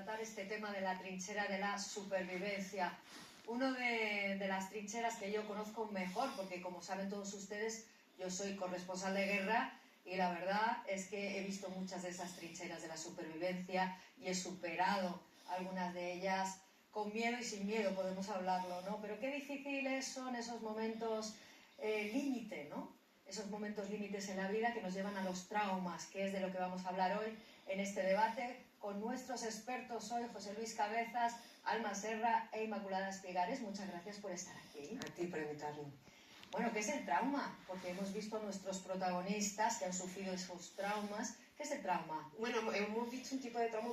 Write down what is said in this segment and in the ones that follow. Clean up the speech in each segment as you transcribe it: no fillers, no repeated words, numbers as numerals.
tratar este tema de la trinchera de la supervivencia. Uno de las trincheras que yo conozco mejor, porque como saben todos ustedes, yo soy corresponsal de guerra y la verdad es que he visto muchas de esas trincheras de la supervivencia y he superado algunas de ellas con miedo y sin miedo, podemos hablarlo, ¿no? Pero qué difíciles son esos momentos límite, ¿no? Esos momentos límites en la vida que nos llevan a los traumas, que es de lo que vamos a hablar hoy en este debate con nuestros expertos hoy, José Luis Cabezas, Alma Serra e Inmaculada Espigares. Muchas gracias por estar aquí. A ti por invitarme. Bueno, ¿qué es el trauma? Porque hemos visto a nuestros protagonistas que han sufrido esos traumas. ¿Qué es el trauma? Bueno, hemos visto un tipo de trauma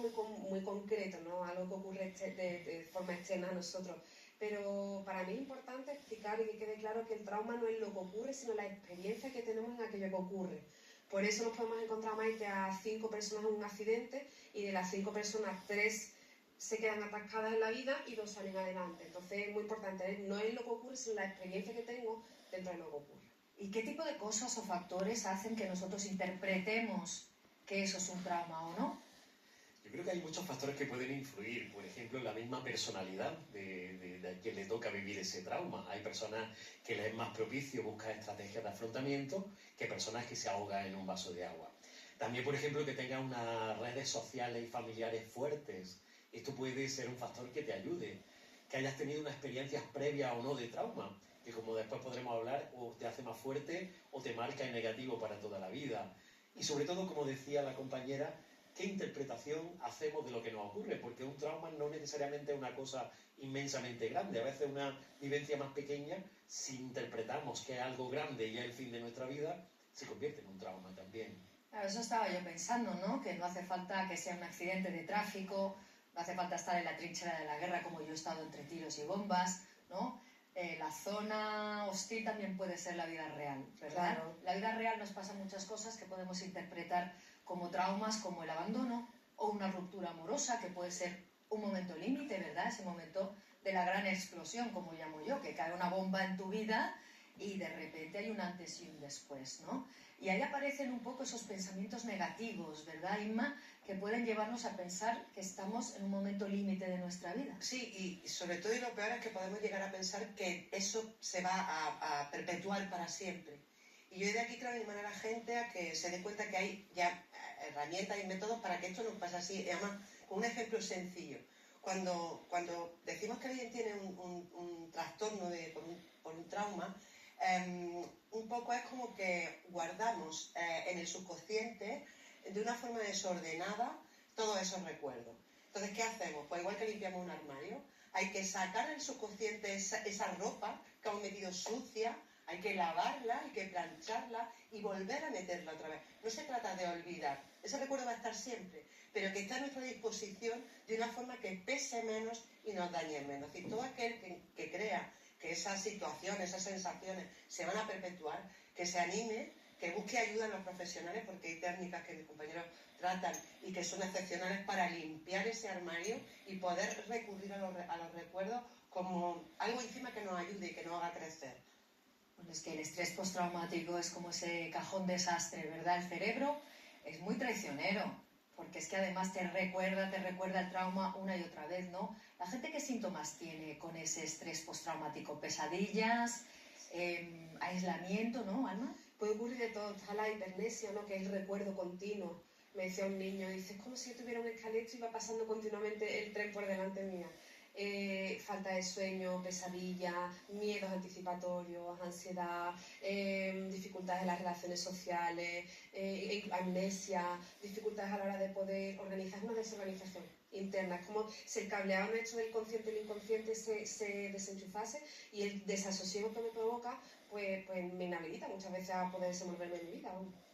muy concreto, ¿no? Algo que ocurre de forma externa a nosotros. Pero para mí es importante explicar y que quede claro que el trauma no es lo que ocurre, sino la experiencia que tenemos en aquello que ocurre. Por eso nos podemos encontrar más de a 5 personas en un accidente y de las 5 personas, 3 se quedan atascadas en la vida y 2 salen adelante. Entonces es muy importante, no es lo que ocurre, sino la experiencia que tengo dentro de lo que ocurre. ¿Y qué tipo de cosas o factores hacen que nosotros interpretemos que eso es un trauma o no? Yo creo que hay muchos factores que pueden influir, por ejemplo, en la misma personalidad de quien le toca vivir ese trauma. Hay personas que les es más propicio buscar estrategias de afrontamiento que personas que se ahogan en un vaso de agua. También, por ejemplo, que tengan unas redes sociales y familiares fuertes. Esto puede ser un factor que te ayude. Que hayas tenido unas experiencias previas o no de trauma, que como después podremos hablar, o te hace más fuerte o te marca en negativo para toda la vida. Y sobre todo, como decía la compañera, ¿qué interpretación hacemos de lo que nos ocurre? Porque un trauma no necesariamente es una cosa inmensamente grande. A veces una vivencia más pequeña, si interpretamos que es algo grande y es el fin de nuestra vida, se convierte en un trauma también. Claro, eso estaba yo pensando, ¿no? Que no hace falta que sea un accidente de tráfico, no hace falta estar en la trinchera de la guerra como yo he estado entre tiros y bombas, ¿no? La zona hostil también puede ser la vida real, ¿verdad? Claro. La vida real nos pasa muchas cosas que podemos interpretar como traumas, como el abandono o una ruptura amorosa, que puede ser un momento límite, ¿verdad? Ese momento de la gran explosión, como llamo yo, que cae una bomba en tu vida y de repente hay un antes y un después, ¿no? Y ahí aparecen un poco esos pensamientos negativos, ¿verdad, Inma? Que pueden llevarnos a pensar que estamos en un momento límite de nuestra vida. Sí, y sobre todo y lo peor es que podemos llegar a pensar que eso se va a perpetuar para siempre. Y yo de aquí quiero animar a la gente a que se dé cuenta que hay ya herramientas y métodos para que esto no pase así. Y además, con un ejemplo sencillo. Cuando decimos que alguien tiene un trastorno por un trauma, un poco es como que guardamos en el subconsciente de una forma desordenada todos esos recuerdos. Entonces, ¿qué hacemos? Pues igual que limpiamos un armario, hay que sacar del subconsciente esa ropa que hemos metido sucia, hay que lavarla, hay que plancharla y volver a meterla otra vez. No se trata de olvidar, ese recuerdo va a estar siempre, pero que está a nuestra disposición de una forma que pese menos y nos dañe menos. Es decir, todo aquel que crea que esas situaciones, esas sensaciones se van a perpetuar, que se anime, que busque ayuda en los profesionales, porque hay técnicas que mis compañeros tratan y que son excepcionales para limpiar ese armario y poder recurrir a los recuerdos como algo encima que nos ayude y que nos haga crecer. Bueno, es que el estrés postraumático es como ese cajón desastre, ¿verdad? El cerebro es muy traicionero, porque es que además te recuerda el trauma una y otra vez, ¿no? La gente, ¿qué síntomas tiene con ese estrés postraumático? ¿Pesadillas? ¿Aislamiento, no, Alma? Puede ocurrir de todo, está la hipernesia, ¿no? Que es el recuerdo continuo. Me decía un niño, dice, es como si yo tuviera un escalete y iba pasando continuamente el tren por delante mía. Falta de sueño, pesadilla, miedos anticipatorios, ansiedad, dificultades en las relaciones sociales, amnesia, dificultades a la hora de poder organizar, una desorganización interna. Es como si el cableado hecho del consciente y el inconsciente se desenchufase y el desasosiego que me provoca pues me inhabilita muchas veces a poder desenvolverme en mi vida.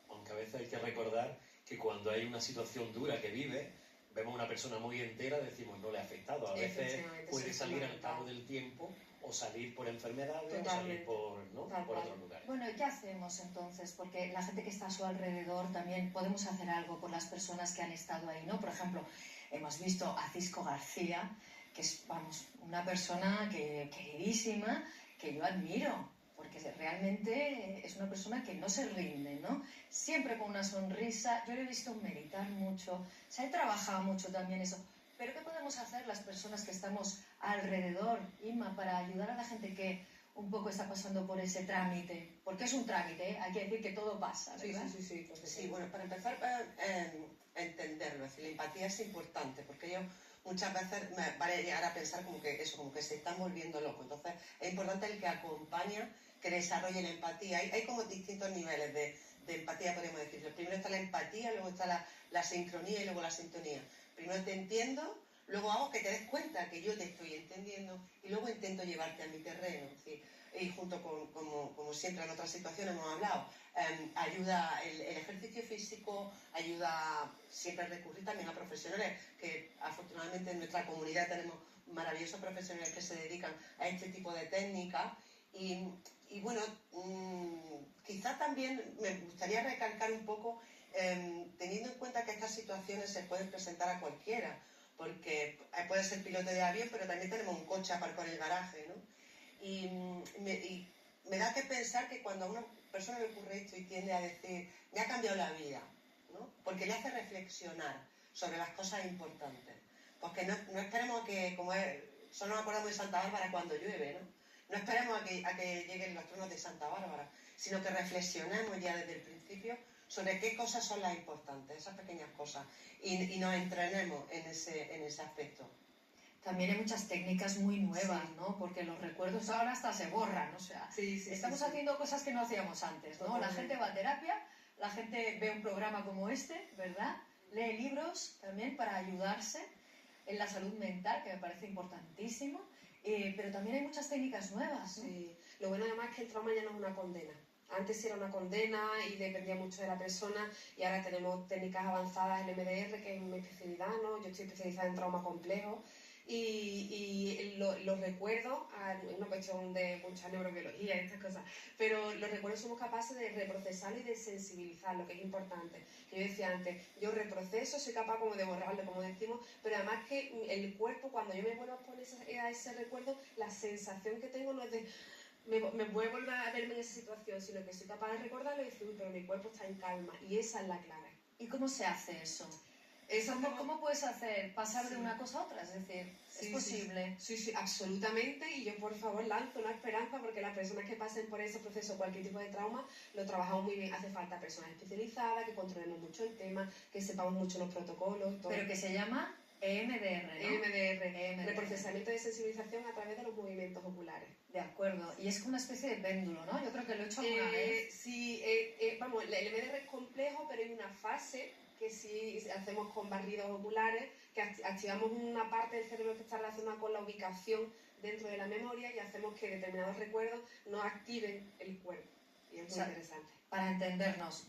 Aunque a veces hay que recordar que cuando hay una situación dura que vive, vemos a una persona muy entera, decimos no le ha afectado. A veces puede salir al cabo del tiempo o salir por enfermedades. Totalmente. O salir por otros lugares. Bueno, ¿y qué hacemos entonces? Porque la gente que está a su alrededor también podemos hacer algo por las personas que han estado ahí, ¿no? Por ejemplo, hemos visto a Cisco García, que es, vamos, una persona queridísima, que yo admiro, porque realmente es una persona que no se rinde, ¿no? Siempre con una sonrisa. Yo le he visto meditar mucho, se ha trabajado mucho también eso. Pero ¿qué podemos hacer las personas que estamos alrededor, Inma, para ayudar a la gente que un poco está pasando por ese trámite? Porque es un trámite, ¿eh? Hay que decir que todo pasa, ¿verdad? Sí, bueno, para empezar, entenderlo, es decir, la empatía es importante, porque yo muchas veces me vale llegar a pensar como que eso, como que se están volviendo locos. Entonces, es importante el que acompaña, que desarrolle la empatía. Hay como distintos niveles de empatía, podríamos decirlo. Primero está la empatía, luego está la sincronía y luego la sintonía. Primero te entiendo, luego hago que te des cuenta que yo te estoy entendiendo y luego intento llevarte a mi terreno. Es decir, y junto con, como siempre en otras situaciones hemos hablado, ayuda el ejercicio físico, ayuda siempre a recurrir también a profesionales, que afortunadamente en nuestra comunidad tenemos maravillosos profesionales que se dedican a este tipo de técnicas. Y bueno, quizá también me gustaría recalcar un poco, teniendo en cuenta que estas situaciones se pueden presentar a cualquiera, porque puede ser piloto de avión, pero también tenemos un coche aparcado en el garaje, ¿no? Y me da que pensar que cuando a una persona le ocurre esto y tiende a decir, me ha cambiado la vida, ¿no? Porque le hace reflexionar sobre las cosas importantes. Porque no esperemos a que, como es, solo nos acordamos de Santa Bárbara cuando llueve, ¿no? No esperemos a que lleguen los truenos de Santa Bárbara, sino que reflexionemos ya desde el principio sobre qué cosas son las importantes, esas pequeñas cosas, y nos entrenemos en ese aspecto. También hay muchas técnicas muy nuevas, Sí. ¿no? Porque los recuerdos ahora hasta se borran, o sea, estamos haciendo cosas que no hacíamos antes, ¿no? Totalmente. La gente va a terapia, la gente ve un programa como este, ¿verdad? Lee libros también para ayudarse en la salud mental, que me parece importantísimo, pero también hay muchas técnicas nuevas, ¿no? Sí. Lo bueno además es que el trauma ya no es una condena. Antes sí era una condena y dependía mucho de la persona, y ahora tenemos técnicas avanzadas en MDR, que es mi especialidad, ¿no? Yo estoy especializada en trauma complejo, y los recuerdos, es una cuestión de mucha neurobiología y estas cosas, pero los recuerdos somos capaces de reprocesarlo y de sensibilizarlo, que es importante. Que yo decía antes, yo reproceso, soy capaz como de borrarlo, como decimos, pero además que el cuerpo, cuando yo me vuelvo a poner a ese recuerdo, la sensación que tengo no es de me voy a volver a verme en esa situación, sino que soy capaz de recordarlo y decir, uy, pero mi cuerpo está en calma, y esa es la clave. ¿Y cómo se hace eso? Eso ¿Cómo puedes hacer pasar de Sí. una cosa a otra? Es decir, Sí, ¿es posible? Sí, absolutamente, y yo por favor lanzo una esperanza, porque las personas que pasen por ese proceso, cualquier tipo de trauma, lo trabajamos muy bien. Hace falta personas especializadas, que controlemos mucho el tema, que sepamos mucho los protocolos, todo. Pero que se llama EMDR, ¿no? EMDR, reprocesamiento de sensibilización a través de los movimientos oculares. De acuerdo. Y es como una especie de péndulo, ¿no? Yo creo que lo he hecho alguna vez. Sí, vamos, el MDR es complejo, pero hay una fase que sí hacemos con barridos oculares, que activamos una parte del cerebro que está relacionada con la ubicación dentro de la memoria, y hacemos que determinados recuerdos no activen el cuerpo. Y es muy interesante. Para entendernos,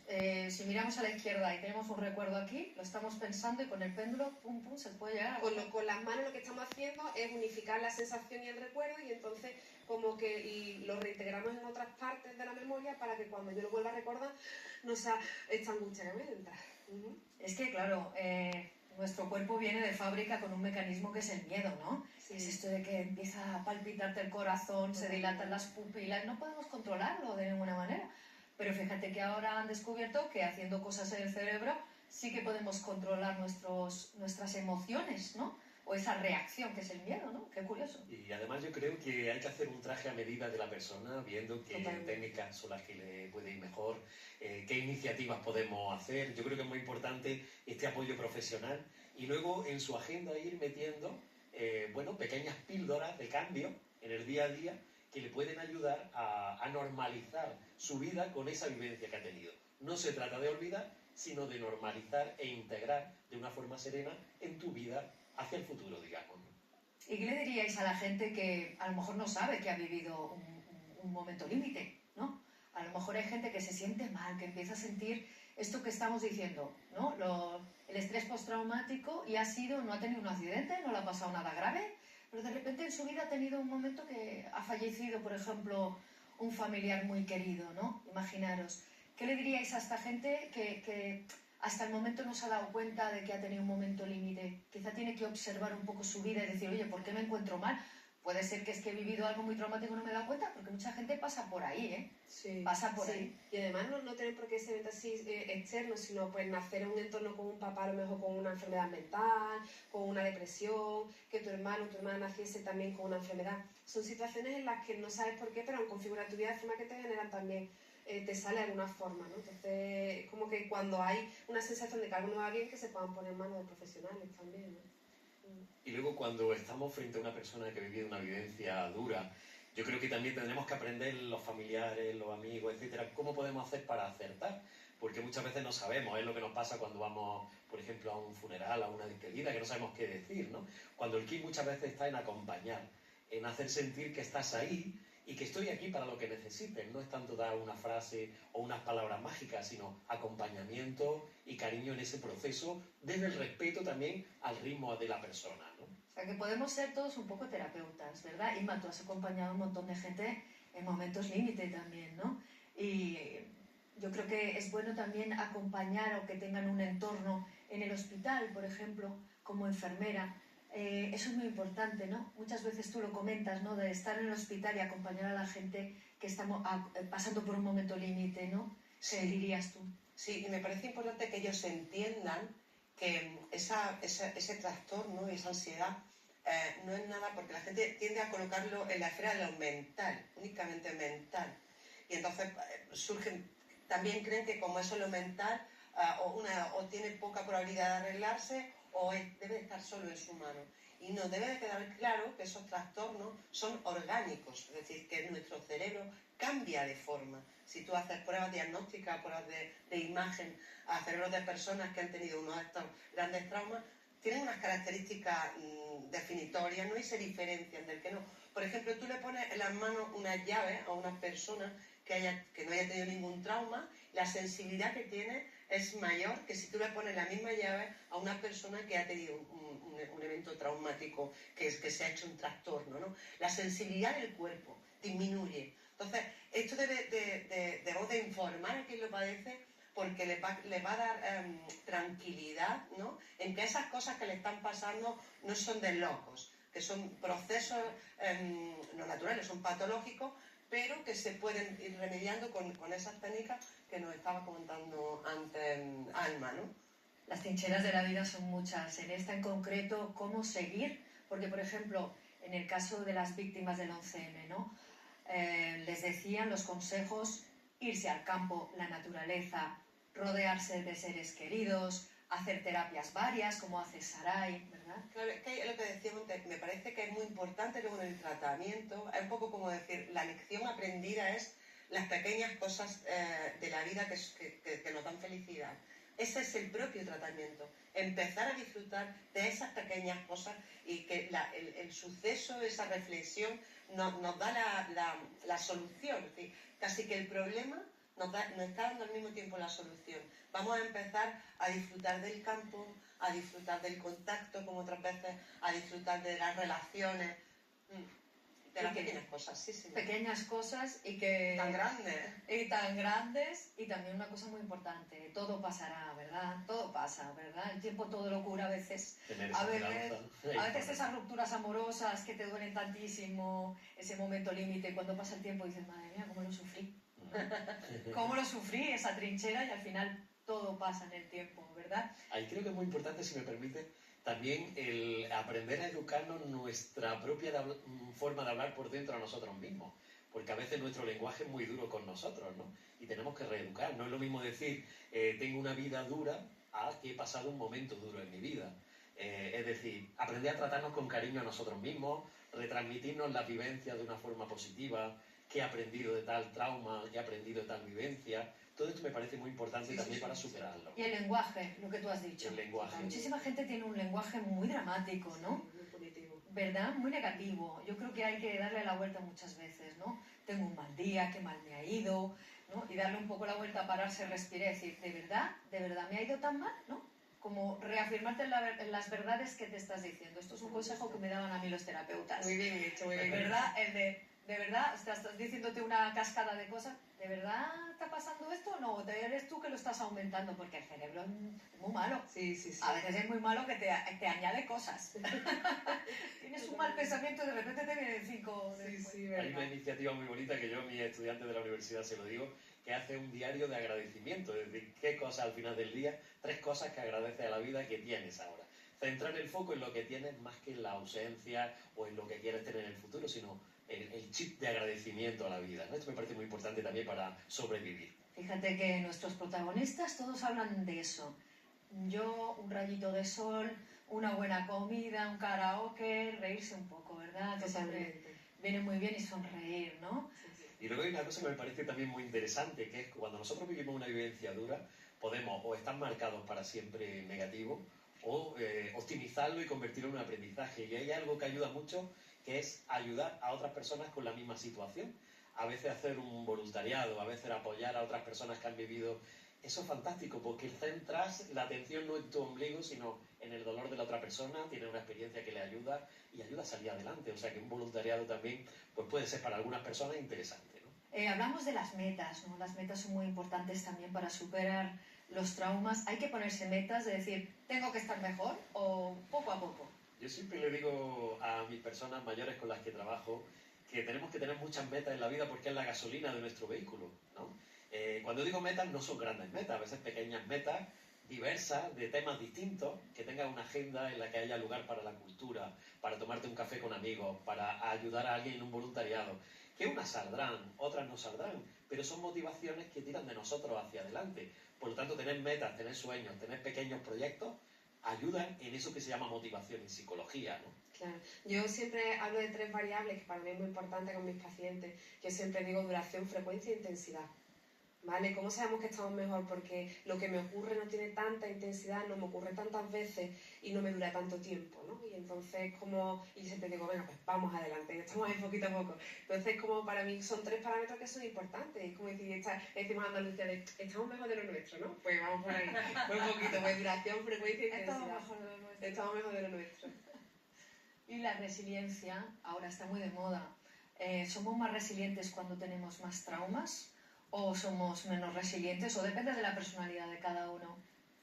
si miramos a la izquierda y tenemos un recuerdo aquí, lo estamos pensando y con el péndulo, pum, pum, se puede llegar a... Con las manos lo que estamos haciendo es unificar la sensación y el recuerdo, y entonces como que lo reintegramos en otras partes de la memoria para que cuando yo lo vuelva a recordar no sea esta angustia que me entra. Es que, claro, nuestro cuerpo viene de fábrica con un mecanismo que es el miedo, ¿no? Sí. Es esto de que empieza a palpitarte el corazón, se dilatan las pupilas, no podemos controlarlo de ninguna manera. Pero fíjate que ahora han descubierto que haciendo cosas en el cerebro sí que podemos controlar nuestras emociones, ¿no? O esa reacción que es el miedo, ¿no? Qué curioso. Y además yo creo que hay que hacer un traje a medida de la persona, viendo qué Totalmente. técnicas son las que le puede ir mejor, qué iniciativas podemos hacer. Yo creo que es muy importante este apoyo profesional, y luego en su agenda ir metiendo pequeñas píldoras de cambio en el día a día que le pueden ayudar a normalizar su vida con esa vivencia que ha tenido. No se trata de olvidar, sino de normalizar e integrar de una forma serena en tu vida hacia el futuro, digamos. ¿Y qué le diríais a la gente que a lo mejor no sabe que ha vivido un momento límite, ¿no? A lo mejor hay gente que se siente mal, que empieza a sentir esto que estamos diciendo, ¿no? El estrés postraumático, y no ha tenido un accidente, no le ha pasado nada grave, pero de repente en su vida ha tenido un momento que ha fallecido, por ejemplo, un familiar muy querido, ¿no? Imaginaros. ¿Qué le diríais a esta gente que hasta el momento no se ha dado cuenta de que ha tenido un momento límite? Quizá tiene que observar un poco su vida y decir, oye, ¿por qué me encuentro mal? puede ser que es que he vivido algo muy traumático y no me he dado cuenta, porque mucha gente pasa por ahí, ¿eh? Sí, Pasa por sí. ahí. Y además no tener por qué ser evento así externo, sino pues nacer en un entorno con un papá a lo mejor con una enfermedad mental, con una depresión, que tu hermano o tu hermana naciese también con una enfermedad. Son situaciones en las que no sabes por qué, pero han configurado tu vida de forma que te generan también, te sale de alguna forma, ¿no? Entonces, es como que cuando hay una sensación de que algo no va bien, que se puedan poner en manos de profesionales también, ¿no? Y luego cuando estamos frente a una persona que ha vivido una vivencia dura, yo creo que también tendremos que aprender los familiares, los amigos, etcétera, cómo podemos hacer para acertar. Porque muchas veces no sabemos, es lo que nos pasa cuando vamos, por ejemplo, a un funeral, a una despedida, que no sabemos qué decir, ¿no? Cuando el key muchas veces está en acompañar, en hacer sentir que estás ahí y que estoy aquí para lo que necesites. No es tanto dar una frase o unas palabras mágicas, sino acompañamiento y cariño en ese proceso, desde el respeto también al ritmo de la persona, ¿no? O sea, que podemos ser todos un poco terapeutas, ¿verdad? Inma, tú has acompañado a un montón de gente en momentos límite también, ¿no? Y yo creo que es bueno también acompañar o que tengan un entorno en el hospital, por ejemplo, como enfermera. Eso es muy importante, ¿no? Muchas veces tú lo comentas, ¿no? De estar en el hospital y acompañar a la gente que estamos pasando por un momento límite, ¿no? Sí. ¿Qué dirías tú? Sí, y me parece importante que ellos entiendan que ese trastorno y esa ansiedad no es nada, porque la gente tiende a colocarlo en la esfera de lo mental, únicamente mental. Y entonces también creen que como eso es lo mental, o tiene poca probabilidad de arreglarse, o debe estar solo en su mano. Y nos debe de quedar claro que esos trastornos son orgánicos, es decir, que nuestro cerebro cambia de forma. Si tú haces pruebas diagnósticas, pruebas de imagen a cerebros de personas que han tenido uno de estos grandes traumas, tienen unas características definitorias, ¿no? Y se diferencian del que no. Por ejemplo, tú le pones en las manos unas llaves a una persona que no haya tenido ningún trauma, la sensibilidad que tiene es mayor que si tú le pones la misma llave a una persona que ha tenido un evento traumático, que se ha hecho un trastorno, ¿no? La sensibilidad del cuerpo disminuye. Entonces, esto debemos de informar a quien lo padece, porque le va a dar tranquilidad, ¿no? En que esas cosas que le están pasando no son de locos, que son procesos no naturales, son patológicos, pero que se pueden ir remediando con esas técnicas que nos estaba comentando antes Alma, ¿no? Las trincheras de la vida son muchas. En esta en concreto, ¿cómo seguir? Porque, por ejemplo, en el caso de las víctimas del 11M, ¿no? Les decían los consejos: irse al campo, la naturaleza, rodearse de seres queridos, hacer terapias varias, como hace Saray, ¿verdad? Claro, es que lo que decíamos antes, me parece que es muy importante luego en el tratamiento, es un poco como decir, la lección aprendida es las pequeñas cosas de la vida que nos dan felicidad. Ese es el propio tratamiento, empezar a disfrutar de esas pequeñas cosas y que el suceso, esa reflexión nos da la solución. Es decir, casi que el problema nos está dando al mismo tiempo la solución. Vamos a empezar a disfrutar del campo, a disfrutar del contacto, como otras veces, a disfrutar de las relaciones, de las pequeñas cosas, sí, sí. Pequeñas cosas y que... Tan grandes. Y tan grandes, y también una cosa muy importante, todo pasará, ¿verdad? Todo pasa, ¿verdad? El tiempo todo lo cura a veces. A veces esas rupturas amorosas que te duelen tantísimo, ese momento límite, cuando pasa el tiempo dices, madre mía, ¿cómo lo sufrí? ¿Cómo lo sufrí esa trinchera? Y al final todo pasa en el tiempo, ¿verdad? Ahí creo que es muy importante, si me permite, también el aprender a educarnos nuestra propia forma de hablar por dentro a nosotros mismos. Porque a veces nuestro lenguaje es muy duro con nosotros, ¿no? Y tenemos que reeducar. No es lo mismo decir, tengo una vida dura, a que he pasado un momento duro en mi vida. Es decir, aprender a tratarnos con cariño a nosotros mismos, retransmitirnos las vivencias de una forma positiva, qué he aprendido de tal trauma, qué he aprendido de tal vivencia. Todo esto me parece muy importante también para superarlo. Y el lenguaje, lo que tú has dicho. El lenguaje. Muchísima gente tiene un lenguaje muy dramático, ¿no? Muy positivo. ¿Verdad? Muy negativo. Yo creo que hay que darle la vuelta muchas veces, ¿no? Tengo un mal día, qué mal me ha ido, ¿no? Y darle un poco la vuelta, pararse, respirar y decir, ¿de verdad me ha ido tan mal? ¿no? Como reafirmarte en las verdades que te estás diciendo. Esto es un consejo que me daban a mí los terapeutas. Muy bien hecho, muy bien. ¿Verdad? El de verdad, estás diciéndote una cascada de cosas, ¿de verdad está pasando esto o no? ¿O eres tú que lo estás aumentando? Porque el cerebro es muy malo. Sí, sí, sí. A veces es muy malo que te añade cosas. Tienes un mal mal pensamiento y de repente te vienen 5 después. Sí, Hay una verdad. iniciativa muy bonita que yo a mis estudiantes de la universidad se lo digo, que hace un diario de agradecimiento, es decir, qué cosas al final del día, 3 cosas que agradeces a la vida que tienes ahora. Centrar el foco en lo que tienes más que en la ausencia o en lo que quieres tener en el futuro, sino el chip de agradecimiento a la vida, ¿no? Esto me parece muy importante también para sobrevivir. Fíjate que nuestros protagonistas todos hablan de eso. Yo, un rayito de sol, una buena comida, un karaoke, reírse un poco, ¿verdad? Que siempre Totalmente. viene muy bien y sonreír, ¿no? Sí, sí. Y luego hay una cosa que me parece también muy interesante, que es que cuando nosotros vivimos una vivencia dura, podemos o estar marcados para siempre negativo, o optimizarlo y convertirlo en un aprendizaje. Y hay algo que ayuda mucho, que es ayudar a otras personas con la misma situación. A veces hacer un voluntariado, a veces apoyar a otras personas que han vivido. Eso es fantástico, porque centras la atención no en tu ombligo, sino en el dolor de la otra persona, tiene una experiencia que le ayuda y ayuda a salir adelante. O sea que un voluntariado también pues puede ser para algunas personas interesante, ¿no? Hablamos de las metas, ¿no? Las metas son muy importantes también para superar los traumas. Hay que ponerse metas de decir, tengo que estar mejor o poco a poco. Yo siempre le digo a mis personas mayores con las que trabajo que tenemos que tener muchas metas en la vida porque es la gasolina de nuestro vehículo, ¿no? Cuando digo metas no son grandes metas, a veces pequeñas metas diversas, de temas distintos, que tengan una agenda en la que haya lugar para la cultura, para tomarte un café con amigos, para ayudar a alguien en un voluntariado, que unas saldrán, otras no saldrán, pero son motivaciones que tiran de nosotros hacia adelante. Por lo tanto, tener metas, tener sueños, tener pequeños proyectos, ayudan en eso que se llama motivación en psicología, ¿no? Claro. Yo siempre hablo de 3 variables que para mí es muy importante con mis pacientes. Yo siempre digo duración, frecuencia e intensidad. ¿Vale? ¿Cómo sabemos que estamos mejor? Porque lo que me ocurre no tiene tanta intensidad, no me ocurre tantas veces y no me dura tanto tiempo, ¿no? Y entonces y yo siempre digo, venga, pues vamos adelante, estamos ahí poquito a poco. Entonces, como para mí son 3 parámetros que son importantes. Es como decir, decimos a Andalucía, estamos mejor de lo nuestro, ¿no? Pues vamos por ahí, pues un poquito, pues duración, frecuencia e Estamos intensidad. mejor de lo nuestro. Estamos mejor de lo nuestro. Y la resiliencia ahora está muy de moda. ¿Somos más resilientes cuando tenemos más traumas o somos menos resilientes? O depende de la personalidad de cada uno.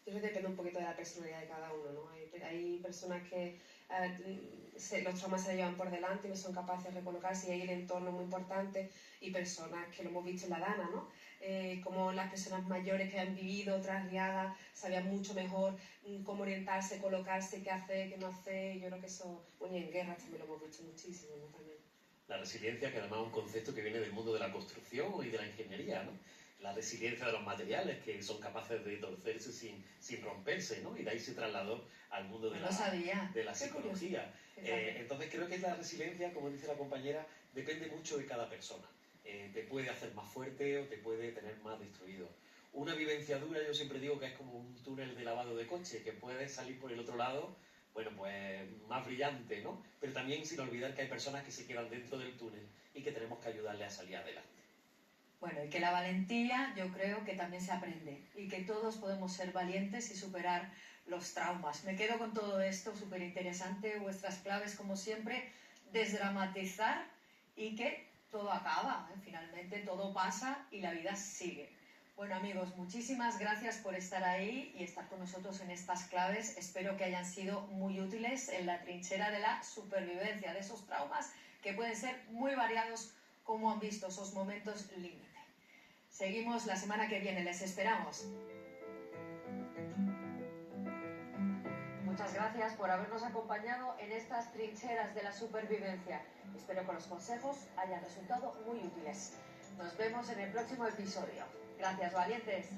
Yo creo que depende un poquito de la personalidad de cada uno, ¿no? Hay personas que los traumas se llevan por delante y no son capaces de recolocarse y hay el entorno muy importante y personas que lo hemos visto en la Dana, ¿no? Como las personas mayores que han vivido otras liadas sabían mucho mejor cómo orientarse, colocarse, qué hacer, qué no hacer. Yo creo que eso, bueno, y en guerras también lo hemos visto muchísimo, ¿no? También. La resiliencia, que además es un concepto que viene del mundo de la construcción y de la ingeniería, ¿no? La resiliencia de los materiales, que son capaces de torcerse sin romperse, ¿no? Y de ahí se trasladó al mundo de No lo sabía. de la Qué psicología. curioso. Fíjate. Entonces creo que la resiliencia, como dice la compañera, depende mucho de cada persona. Te puede hacer más fuerte o te puede tener más destruido. Una vivencia dura, yo siempre digo que es como un túnel de lavado de coche, que puedes salir por el otro lado, bueno, pues más brillante, ¿no? Pero también sin olvidar que hay personas que se quedan dentro del túnel y que tenemos que ayudarle a salir adelante. Bueno, y que la valentía yo creo que también se aprende y que todos podemos ser valientes y superar los traumas. Me quedo con todo esto, súper interesante, vuestras claves como siempre, desdramatizar y que todo acaba, ¿eh? Finalmente todo pasa y la vida sigue. Bueno amigos, muchísimas gracias por estar ahí y estar con nosotros en estas claves. Espero que hayan sido muy útiles en la trinchera de la supervivencia, de esos traumas que pueden ser muy variados, como han visto esos momentos límite. Seguimos la semana que viene, les esperamos. Muchas gracias por habernos acompañado en estas trincheras de la supervivencia. Espero que los consejos hayan resultado muy útiles. Nos vemos en el próximo episodio. Gracias, valientes.